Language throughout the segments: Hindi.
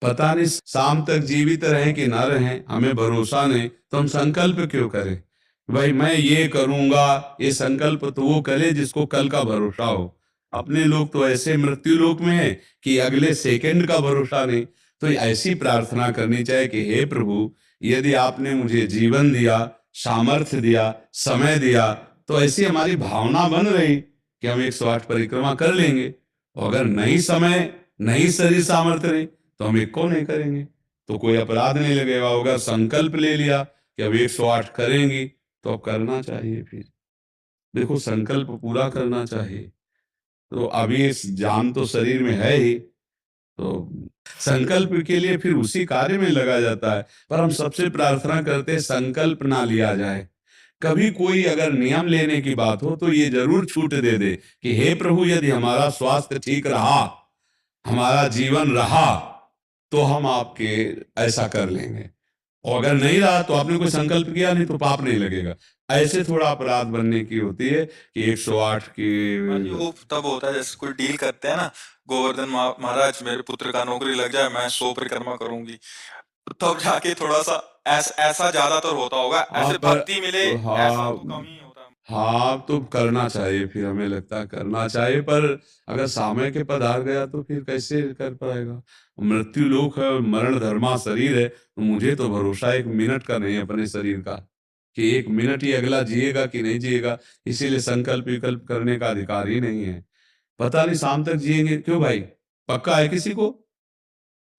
पता नहीं शाम तक जीवित रहें कि ना रहें, हमें भरोसा नहीं, तो हम संकल्प क्यों करें? भाई मैं ये करूंगा, ये संकल्प तो वो करे जिसको कल का भरोसा हो। अपने लोग तो ऐसे मृत्यु लोक में है कि अगले सेकंड का भरोसा नहीं। तो ऐसी प्रार्थना करनी चाहिए कि हे प्रभु, यदि आपने मुझे जीवन दिया, सामर्थ्य दिया, समय दिया, तो ऐसी हमारी भावना बन रही कि हम 108 परिक्रमा कर लेंगे। और अगर नहीं समय, नहीं शरीर सामर्थ्य रही, तो हम एक को नहीं करेंगे, तो कोई अपराध नहीं लगेगा। होगा संकल्प ले लिया कि अब 108 करेंगी, तो अब करना चाहिए। फिर देखो, संकल्प पूरा करना चाहिए। तो अभी इस जान तो शरीर में है ही, तो संकल्प के लिए फिर उसी कार्य में लगा जाता है। पर हम सबसे प्रार्थना करते हैं संकल्प ना लिया जाए। कभी कोई अगर नियम लेने की बात हो तो ये जरूर छूट दे दे कि हे प्रभु, यदि हमारा स्वास्थ्य ठीक रहा, हमारा जीवन रहा, तो हम आपके ऐसा कर लेंगे। और अगर नहीं रहा तो आपने कोई संकल्प किया नहीं, तो पाप नहीं लगेगा। ऐसे थोड़ा अपराध बनने की होती है कि 108 की। वो तब होता है जैसे कोई डील करते हैं ना, गोवर्धन महाराज मेरे पुत्र का नौकरी लग जाए, मैं 100 परिक्रमा करूंगी, तब जाके थोड़ा सा ऐसा ज्यादातर होता होगा। ऐसे भक्ति मिले ऐसा तो कम ही होता है। हाँ, तो करना चाहिए, फिर हमें लगता है करना चाहिए। पर अगर समय के पधार गया तो फिर कैसे कर पाएगा? मृत्यु लोक है, मरण धर्मा शरीर है, तो मुझे तो भरोसा 1 मिनट का नहीं है अपने शरीर का कि 1 मिनट ही अगला जिएगा कि नहीं जिएगा। इसीलिए संकल्प विकल्प करने का अधिकार ही नहीं है। पता नहीं शाम तक जिएंगे क्यों भाई? पक्का है किसी को?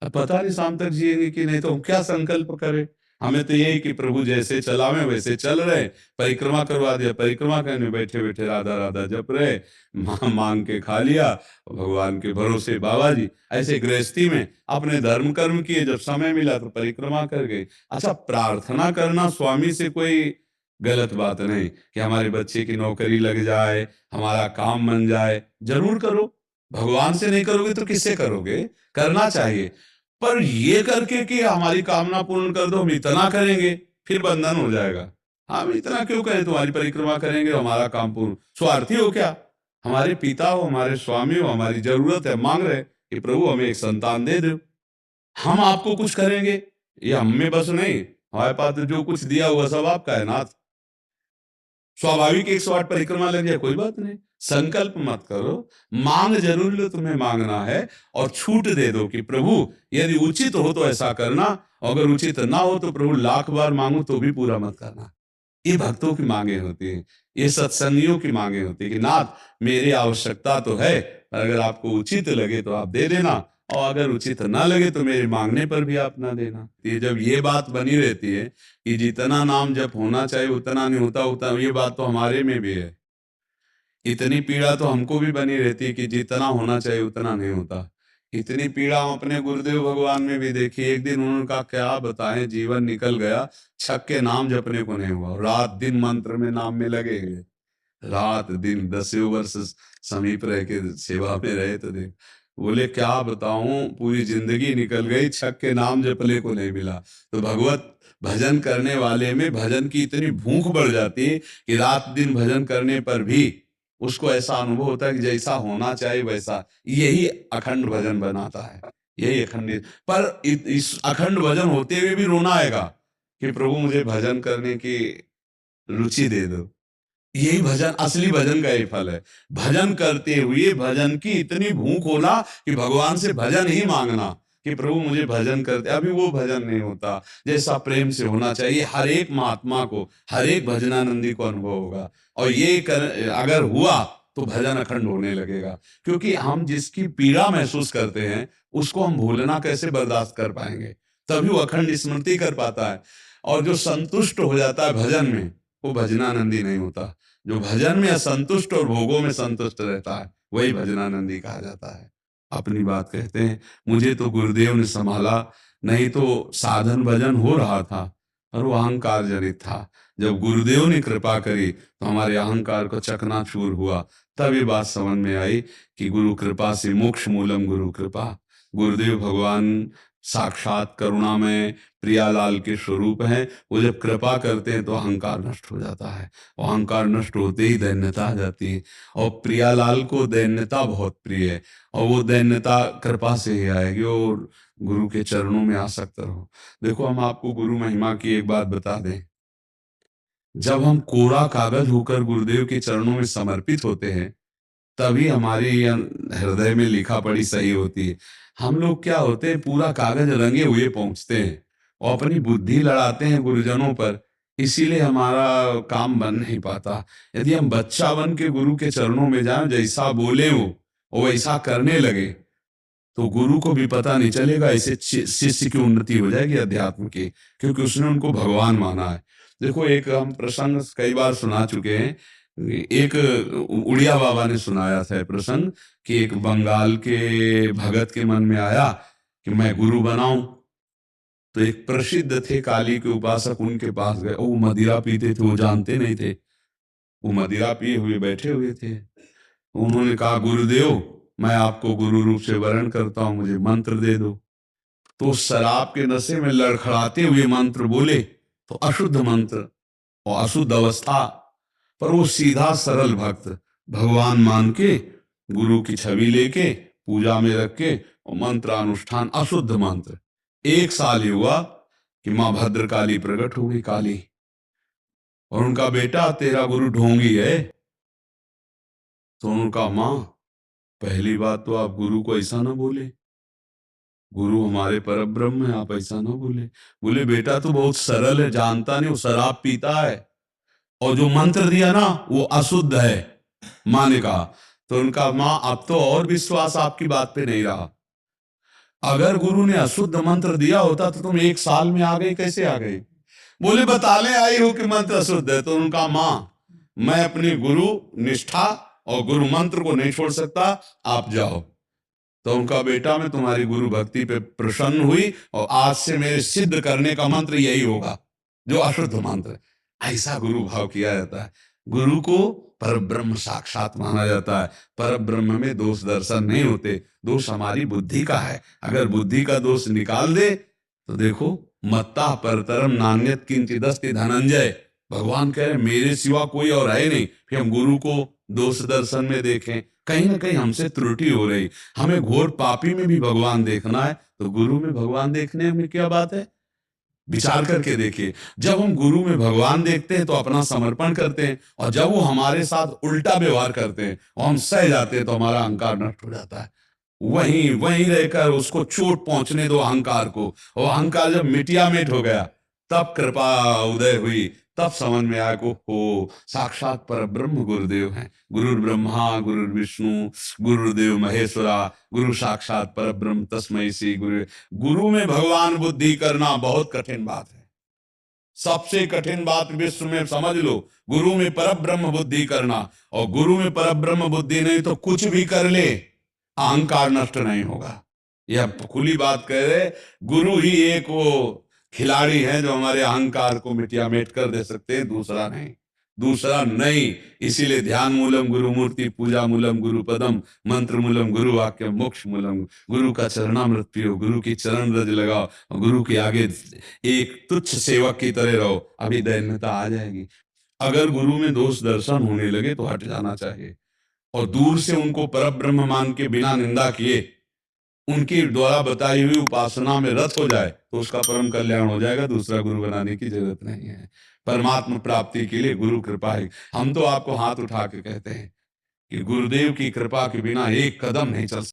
अब पता नहीं शाम तक जिएंगे कि नहीं, तो हम क्या संकल्प करें? हमें तो यही कि प्रभु जैसे चलावे वैसे चल रहे। परिक्रमा करवा दिया, परिक्रमा करने बैठे बैठे राधा राधा जप रहे, मांग के खा लिया, भगवान के भरोसे बाबा जी। ऐसे गृहस्थी में अपने धर्म कर्म किए, जब समय मिला तो परिक्रमा कर गए। अच्छा, प्रार्थना करना स्वामी से कोई गलत बात नहीं कि हमारे बच्चे की नौकरी लग जाए, हमारा काम बन जाए, जरूर करो। भगवान से नहीं करोगे तो किससे करोगे? करना चाहिए। पर ये करके कि हमारी कामना पूर्ण कर दो, हम इतना करेंगे, फिर बंधन हो जाएगा। हम इतना क्यों करें, तुम्हारी परिक्रमा करेंगे, हमारा काम पूर्ण। स्वार्थी हो क्या? हमारे पिता हो, हमारे स्वामी हो, हमारी जरूरत है, मांग रहे कि प्रभु हमें एक संतान दे दो, हम आपको कुछ करेंगे। ये हम में बस नहीं, हमारे पास तो जो कुछ दिया हुआ सब आपका है नाथ। स्वाभाविक 108 परिक्रमा लग जाए, कोई बात नहीं। संकल्प मत करो, मांग जरूर लो, तुम्हें मांगना है। और छूट दे दो कि प्रभु यदि उचित हो तो ऐसा करना, अगर उचित ना हो तो प्रभु लाख बार मांगू तो भी पूरा मत करना। ये भक्तों की मांगे होती है, ये सत्संगियों की मांगे होती है कि नाथ मेरी आवश्यकता तो है, पर अगर आपको उचित लगे तो आप दे देना, और अगर उचित ना लगे तो मेरे मांगने पर भी आप ना देना। ये जब ये बात बनी रहती है कि जितना नाम जप होना चाहिए उतना नहीं होता, उतना ये बात तो हमारे में भी है। इतनी पीड़ा तो हमको भी बनी रहती है कि जितना होना चाहिए उतना नहीं होता। इतनी पीड़ा हम अपने गुरुदेव भगवान में भी देखी। एक दिन उन्होंने कहा क्या बताएं, जीवन निकल गया, छक के नाम जपने को नहीं हुआ, रात दिन मंत्र में नाम में लगे गए, रात दिन 10 वर्ष समीप रह के सेवा में रहे। तो देख, बोले क्या बताऊं, पूरी जिंदगी निकल गई, छक के नाम जपने को नहीं मिला। तो भगवत भजन करने वाले में भजन की इतनी भूख बढ़ जाती है कि रात दिन भजन करने पर भी उसको ऐसा अनुभव होता है कि जैसा होना चाहिए वैसा। यही अखंड भजन बनाता है, यही अखंड। पर इस अखंड भजन होते हुए भी रोना आएगा कि प्रभु मुझे भजन करने की रुचि दे दो। यही भजन, असली भजन का ही फल है। भजन करते हुए भजन की इतनी भूख होना कि भगवान से भजन ही मांगना कि प्रभु मुझे भजन करते। अभी वो भजन नहीं होता जैसा प्रेम से होना चाहिए। हर एक महात्मा को, हर एक भजनानंदी को अनुभव होगा। और ये अगर हुआ तो भजन अखंड होने लगेगा। क्योंकि हम जिसकी पीड़ा महसूस करते हैं उसको हम भूलना कैसे बर्दाश्त कर पाएंगे? तभी वो अखंड स्मृति कर पाता है। और जो संतुष्ट हो जाता है भजन में, वो भजनानंदी नहीं होता। जो भजन में असंतुष्ट और भोगों में संतुष्ट रहता है वही भजनानंदी कहा जाता है। अपनी बात कहते हैं, मुझे तो गुरुदेव ने संभाला, नहीं तो साधन भजन हो रहा था, पर वो अहंकार जनित था। जब गुरुदेव ने कृपा करी तो हमारे अहंकार को चकनाचूर हुआ। तब ये बात समझ में आई कि गुरु कृपा से मोक्ष मूलम गुरु कृपा। गुरुदेव भगवान साक्षात करुणामय प्रियालाल के स्वरूप हैं। वो जब कृपा करते हैं तो अहंकार नष्ट हो जाता है, और अहंकार नष्ट होते ही दैन्यता आ जाती है। और प्रियालाल को दैन्यता बहुत प्रिय है, और वो दैन्यता कृपा से ही आएगी। और गुरु के चरणों में आसक्त रहो। देखो, हम आपको गुरु महिमा की एक बात बता दें, जब हम कोरा कागज होकर गुरुदेव के चरणों में समर्पित होते हैं, तभी हमारी हृदय में लिखा पढ़ी सही होती है। हम लोग क्या होते हैं, पूरा कागज रंगे हुए पहुंचते हैं और अपनी बुद्धि लड़ाते हैं गुरुजनों पर, इसीलिए हमारा काम बन नहीं पाता। यदि हम बच्चा बन के गुरु के चरणों में जाएं, जैसा बोले वो वैसा करने लगे, तो गुरु को भी पता नहीं चलेगा, ऐसे शिष्य की उन्नति हो जाएगी अध्यात्म की, क्योंकि उसने उनको भगवान माना है। देखो, एक हम प्रसंग कई बार सुना चुके हैं, एक उड़िया बाबा ने सुनाया था प्रसंग कि एक बंगाल के भगत के मन में आया कि मैं गुरु बनाऊं, तो एक प्रसिद्ध थे काली के उपासक उनके पास गए। वो मदिरा पीते थे, वो जानते नहीं थे, वो मदिरा पिए हुए बैठे हुए थे। उन्होंने कहा, गुरुदेव, मैं आपको गुरु रूप से वरण करता हूं, मुझे मंत्र दे दो। तो शराब के नशे में लड़खड़ाते हुए मंत्र बोले, तो अशुद्ध मंत्र और अशुद्ध अवस्था, पर वो सीधा सरल भक्त भगवान मान के गुरु की छवि लेके पूजा में रख के और मंत्र अनुष्ठान, अशुद्ध मंत्र। 1 साल ही हुआ कि मां भद्रकाली प्रकट हो गई, काली, और उनका बेटा तेरा गुरु ढोंगी है। तो उनका, मां, पहली बात तो आप गुरु को ऐसा ना बोले, गुरु हमारे परम ब्रह्म है, आप ऐसा ना बोले। बोले, बेटा तो बहुत सरल है, जानता नहीं, वो शराब पीता है, और जो मंत्र दिया ना वो अशुद्ध है, मां ने कहा। तो उनका, मां, अब तो और विश्वास आपकी बात पे नहीं रहा। अगर गुरु ने अशुद्ध मंत्र दिया होता तो तुम 1 साल में आ गई, कैसे आ गई? बोले, बताने आई हो कि मंत्र अशुद्ध है। तो उनका, मां, मैं अपनी गुरु निष्ठा और गुरु मंत्र को नहीं छोड़ सकता, आप जाओ। तो उनका, बेटा, मैं तुम्हारी गुरु भक्ति पे प्रसन्न हुई और आज से मेरे सिद्ध करने का मंत्र यही होगा, जो अशुद्ध मंत्र। ऐसा गुरु भाव किया जाता है। गुरु को पर ब्रह्म साक्षात माना जाता है। पर ब्रह्म में दोष दर्शन नहीं होते, दोष हमारी बुद्धि का है। अगर बुद्धि का दोष निकाल दे तो देखो, मत्ता परतरम नान्यत किंचिदस्ति धनंजय, भगवान कह रहे मेरे सिवा कोई और है नहीं। फिर हम गुरु को दोष दर्शन में देखें, कहीं ना कहीं हमसे त्रुटि हो रही। हमें घोर पापी में भी भगवान देखना है, तो गुरु में भगवान देखने में क्या बात है? विचार करके देखिए, जब हम गुरु में भगवान देखते हैं तो अपना समर्पण करते हैं, और जब वो हमारे साथ उल्टा व्यवहार करते हैं और हम सह जाते हैं तो हमारा अहंकार नष्ट हो जाता है। वहीं वहीं रहकर उसको चोट पहुंचने दो अहंकार को, और अहंकार जब मिटिया मिट हो गया, तब कृपा उदय हुई, तब समझ में आया को हो साक्षात पर ब्रह्म गुरुदेव हैं। गुरु ब्रह्मा गुरु विष्णु गुरुदेव महेश्वरा, गुरु साक्षात पर ब्रह्म तस्मै श्री गुरु। गुरु में भगवान बुद्धि करना बहुत कठिन बात है, सबसे कठिन बात विश्व में, समझ लो। गुरु में पर ब्रह्म बुद्धि करना, और गुरु में पर ब्रह्म बुद्धि नहीं तो कुछ भी कर ले, अहंकार नष्ट नहीं होगा। यह खुली बात कह रहे, गुरु ही एक वो खिलाड़ी है जो हमारे अहंकार को मिटिया मेट कर दे सकते हैं, दूसरा नहीं, दूसरा नहीं। इसीलिए ध्यान मूलम गुरु मूर्ति, पूजा मूलम गुरु पदम, मंत्र मूलम गुरु वाक्य, मोक्ष मूलम गुरु का चरणामृत पियो, गुरु की चरण रज लगाओ, गुरु के आगे एक तुच्छ सेवक की तरह रहो, अभी दैन्यता आ जाएगी। अगर गुरु में दोष दर्शन होने लगे तो हट जाना चाहिए, और दूर से उनको परब्रह्म मान के बिना निंदा किए उनकी द्वारा बताई हुई उपासना में रत हो जाए तो उसका परम कल्याण हो जाएगा। दूसरा गुरु बनाने की जरूरत नहीं है। परमात्मा प्राप्ति के लिए गुरु कृपा है। हम तो आपको हाथ उठा के कहते हैं कि गुरुदेव की कृपा के बिना एक कदम नहीं चल सकते।